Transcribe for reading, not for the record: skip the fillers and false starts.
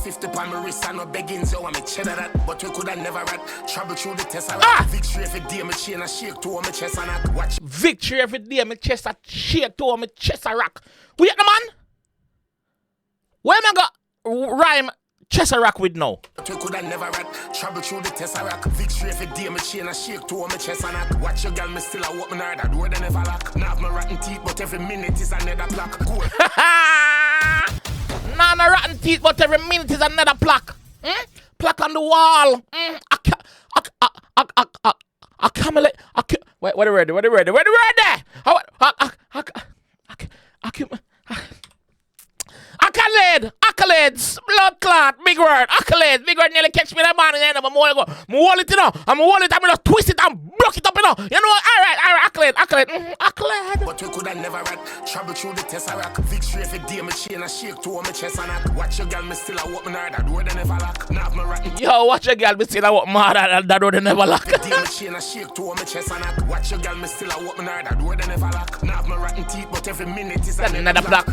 50 pound my wrist and no begging, so I'm a cheddar that. But we could have never had trouble through the test. Victory every day, my chain and shake to my chest and I watch. Victory every day, my chest and shake to my chest and rock. We at the man? Where am I got rhyme chest and rock with now? But we could have never had trouble through the test and rock. Victory every day, my chain and shake to my chest and I watch your girl, me still a walk me hard, that door they never lock. Now have my rotten teeth, but every minute is another block. Cool. Nah, no rotten teeth, but every minute is another plaque. Plaque on the wall. Wait, what the word there? Accolades, blood clot, big word, nearly catch me that man in the end of my morning. I'm hold it, you know. I'm gonna twist it and block it up, you know. You know, alright, accolade. But we could have never had trouble through the test and rock. Victory every day, my chain and shake to my chest and I watch your girl, me still a walk me hard, that door they never lock. Now have my rotten. Yo, watch your girl, me still a walk me hard, that door they never lock. Every day, my chain and shake to my chest and I watch your girl, me still a walk me hard, that door they never lock. Now have my rotten teeth, but every minute is another block.